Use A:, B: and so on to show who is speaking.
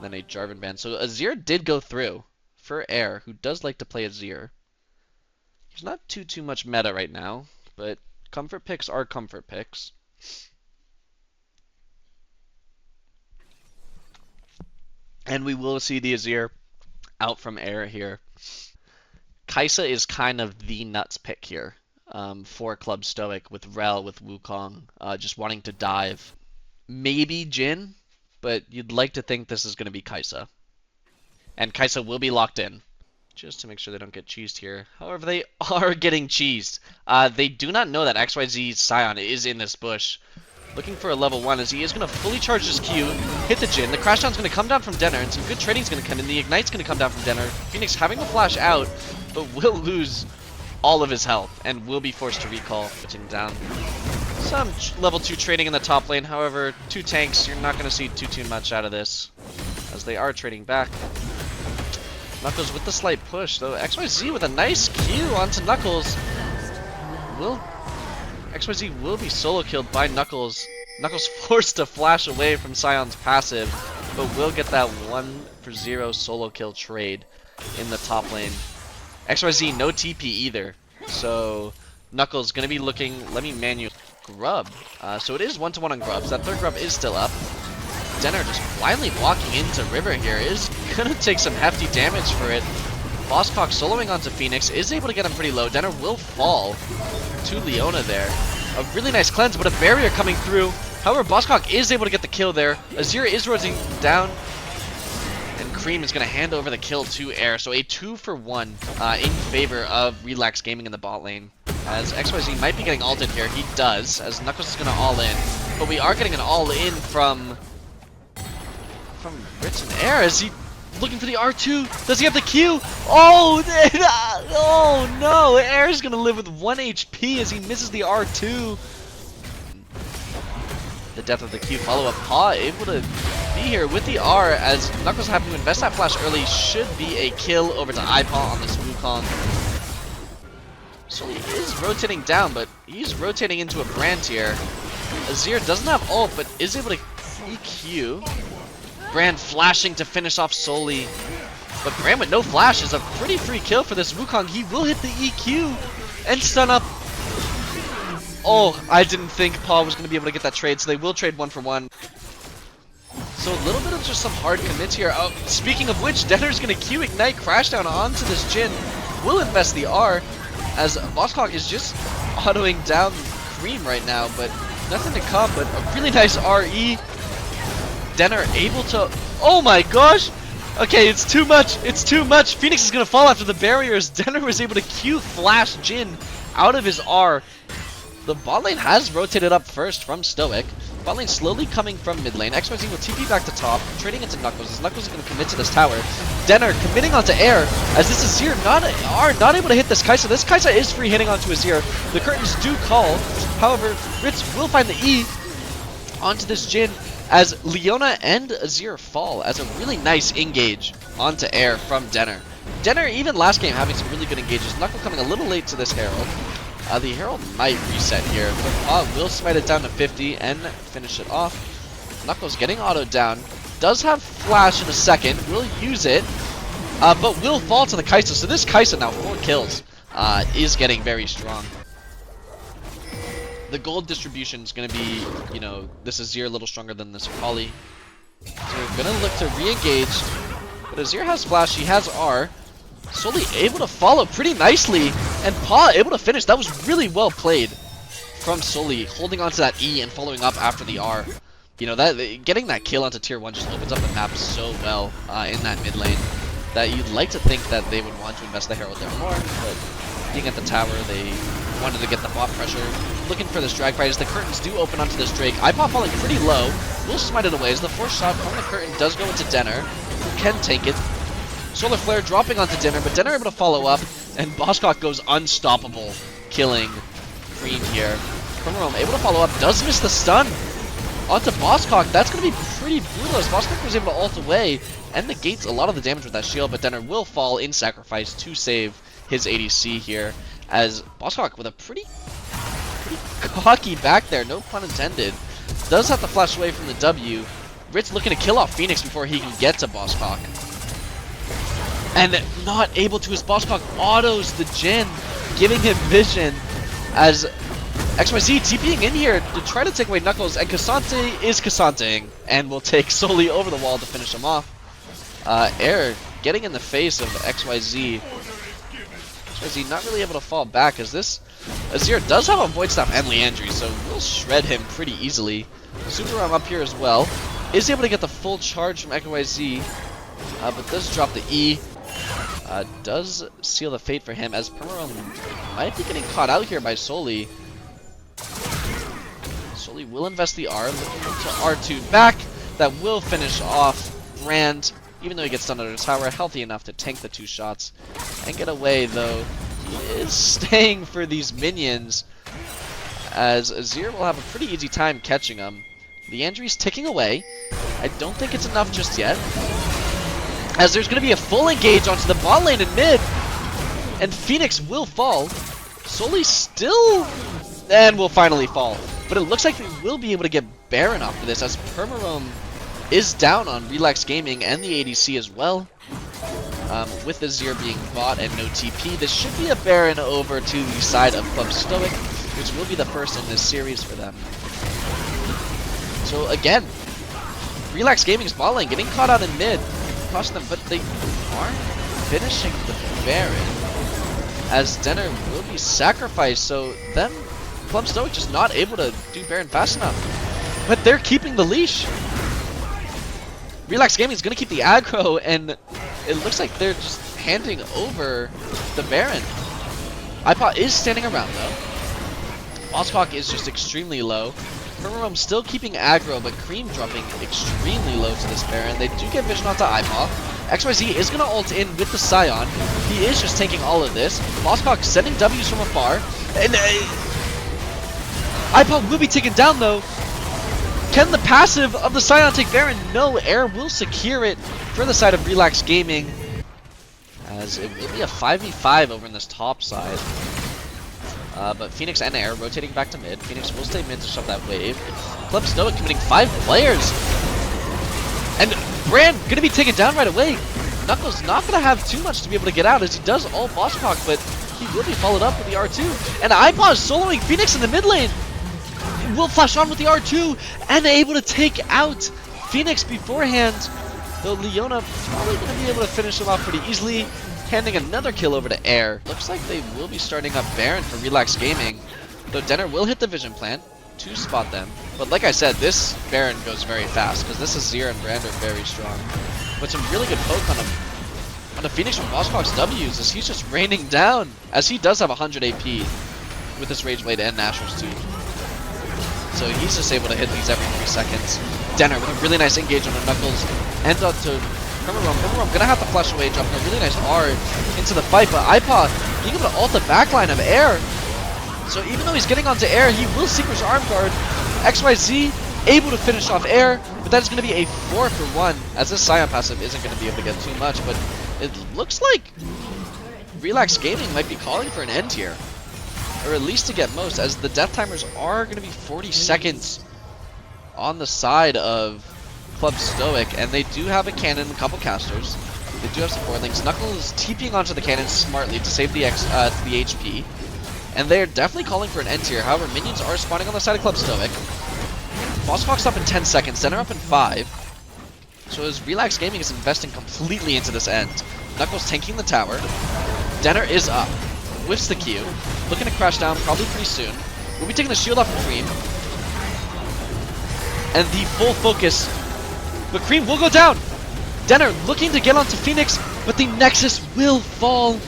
A: and then a Jarvan ban. So Azir did go through for Air, who does like to play Azir. There's not too much meta right now, but comfort picks are comfort picks. And we will see the Azir out from Air here. Kai'Sa is kind of the nuts pick here for Club Stoic with Rel, with Wukong, just wanting to dive. Maybe Jhin, but you'd like to think this is going to be Kai'Sa. And Kai'Sa will be locked in, just to make sure they don't get cheesed here. However, they are getting cheesed. They do not know that XYZ Scion is in this bush. Looking for a level 1 as he is going to fully charge his Q, hit the Jhin. The Crashdown's going to come down from Denner, and some good trading's going to come in. The Ignite's going to come down from Denner. Phoenix having to flash out, but will lose all of his health, and will be forced to recall, switching down. Some level 2 trading in the top lane, however, 2 tanks, you're not going to see too much out of this, as they are trading back. Knuckles with the slight push, though. XYZ with a nice Q onto Knuckles. XYZ will be solo killed by Knuckles. Knuckles forced to flash away from Sion's passive, but will get that 1-for-0 solo kill trade in the top lane. XYZ no TP either, so Knuckles gonna be looking. Let me manual Grub. So it is 1-to-1 on Grubs. That third Grub is still up. Denner just blindly walking into River here is gonna take some hefty damage for it. Bosscock soloing onto Phoenix is able to get him pretty low. Denner will fall to Leona there. A really nice cleanse, but a barrier coming through. However, Bosscock is able to get the kill there. Azir is rotating down, and Cream is going to hand over the kill to Air. So a 2-for-1 in favor of Relax Gaming in the bot lane. As XYZ might be getting ulted here. He does, as Knuckles is going to all in. But we are getting an all in from Ritz and Air. Is he looking for the R2? Does he have the Q? Oh, oh no! Air's gonna live with 1 HP as he misses the R2. The death of the Q follow-up. Paw able to be here with the R as Knuckles having to invest that flash early. Should be a kill over to iPaw on this Wukong. So he is rotating down, but he's rotating into a Brand here. Azir doesn't have ult, but is able to EQ. Brand flashing to finish off Soli. But Brand with no flash is a pretty free kill for this Wukong. He will hit the EQ and stun up. Oh, I didn't think Paul was going to be able to get that trade, so they will trade 1-for-1. So a little bit of just some hard commits here. Oh, speaking of which, Denner's going to Q Ignite Crashdown onto this Jhin. Will invest the R, as Bosscock is just autoing down Cream right now, but nothing to come, but a really nice RE. Denner able to... Oh my gosh! Okay, it's too much. It's too much. Phoenix is going to fall after the barriers. Denner was able to Q flash Jhin out of his R. The bot lane has rotated up first from Stoic. Bot lane slowly coming from mid lane. XYZ will TP back to top, trading into Knuckles. As Knuckles is going to commit to this tower. Denner committing onto Air, as this Azir not able to hit this Kai'Sa. This Kai'Sa is free hitting onto Azir. The curtains do call. However, Ritz will find the E onto this Jhin, as Leona and Azir fall, as a really nice engage onto Air from Denner. Denner, even last game, having some really good engages. Knuckle coming a little late to this Herald. The Herald might reset here, but will smite it down to 50 and finish it off. Knuckles getting auto down. Does have flash in a second. Will use it, but will fall to the Kai'Sa. So this Kai'Sa now 4 kills is getting very strong. The gold distribution is going to be, you know, this Azir a little stronger than this Akali. So we're going to look to re-engage. But Azir has flash, he has R. Soli able to follow pretty nicely. And Paw able to finish. That was really well played from Soli, holding onto that E and following up after the R. You know, that getting that kill onto tier 1 just opens up the map so well in that mid lane, that you'd like to think that they would want to invest the Herald there more. But being at the tower, they wanted to get the bot pressure. Looking for this drag fight as the curtains do open onto this Drake. iPod falling pretty low. Will smite it away as the force shot from the curtain does go into Denner, who can take it. Solar Flare dropping onto Denner, but Denner able to follow up, and Bosscock goes unstoppable, killing Cream here. From Rome, able to follow up, does miss the stun onto Bosscock. That's going to be pretty brutal as Bosscock was able to ult away and negates a lot of the damage with that shield, but Denner will fall in sacrifice to save his ADC here, as Bosscock with a pretty cocky back there, no pun intended, does have to flash away from the W. Ritz looking to kill off Phoenix before he can get to Boss Cock. And not able to, his Boss Cock autos the Jin, giving him vision as XYZ TPing in here to try to take away Knuckles, and Cassante is Cassanteing and will take Sully over the wall to finish him off. Air getting in the face of XYZ. XYZ not really able to fall back as this Azir does have a Void Staff and Leandry, so we'll shred him pretty easily. Super Ram up here as well. Is able to get the full charge from XYZ, but does drop the E. Does seal the fate for him as Permaron might be getting caught out here by Sully. Sully will invest the R, looking into R2 back. That will finish off Brand, even though he gets done under the tower, healthy enough to tank the 2 shots and get away, though he is staying for these minions as Azir will have a pretty easy time catching him. Leandry's ticking away. I don't think it's enough just yet, as there's going to be a full engage onto the bot lane in mid, and Phoenix will fall. Sully still, and will finally fall. But it looks like we will be able to get Baron after this, as Permarome is down on Relax Gaming and the ADC as well. With Azir being bought and no TP, this should be a Baron over to the side of Club Stoic, which will be the first in this series for them. So again, Relax Gaming's bot lane getting caught out in mid, costing them, but they aren't finishing the Baron, as Denner will be sacrificed, so them, Club Stoic, just not able to do Baron fast enough. But they're keeping the leash. Relax Gaming is going to keep the aggro, and it looks like they're just handing over the Baron. iPod is standing around, though. Bosscock is just extremely low. Permarom still keeping aggro, but Cream dropping extremely low to this Baron. They do get vision onto iPod. XYZ is going to ult in with the Scion. He is just taking all of this. Bosscock sending W's from afar. And iPod will be taken down, though. Can the passive of the Scion take Baron? No, Air will secure it for the side of Relax Gaming, as it will be a 5v5 over in this top side. But Phoenix and Air rotating back to mid. Phoenix will stay mid to shove that wave. Club Stoic committing 5 players. And Brand going to be taken down right away. Knuckles not going to have too much to be able to get out, as he does all boss cock, but he will be followed up with the R2. And iPod is soloing Phoenix in the mid lane. Will flash on with the R2 and able to take out Phoenix beforehand, though Leona probably going to be able to finish him off pretty easily, handing another kill over to Air. Looks like they will be starting up Baron for Relax Gaming, though Denner will hit the vision plant to spot them. But like I said, this Baron goes very fast, because this Azir and Brand are very strong. But some really good poke on the Phoenix from Bosscock's W's, as he's just raining down, as he does have 100 AP with this Rage Blade and Nashor's too. So he's just able to hit these every 3 seconds. Denner with a really nice engage on the Knuckles. And up to Permarom. Permarom gonna have to flash away, dropping a really nice R into the fight. But iPod being able to ult the backline of Air. So even though he's getting onto Air, he will Seeker's Arm Guard. XYZ able to finish off Air, but that is going to be a 4-for-1, as this Scion passive isn't going to be able to get too much. But it looks like Relax Gaming might be calling for an end here, or at least to get most, as the death timers are going to be 40 seconds on the side of Club Stoic, and they do have a cannon and a couple casters. They do have support links. Knuckles is TPing onto the cannon smartly to save the HP, and they are definitely calling for an end here. However, minions are spawning on the side of Club Stoic. Boss Fox up in 10 seconds, Denner up in 5. So as Relax Gaming is investing completely into this end. Knuckles tanking the tower. Denner is up. Whiffs the Q. Looking to crash down probably pretty soon. We'll be taking the shield off of Cream. And the full focus. But Cream will go down. Denner looking to get onto Phoenix, but the Nexus will fall.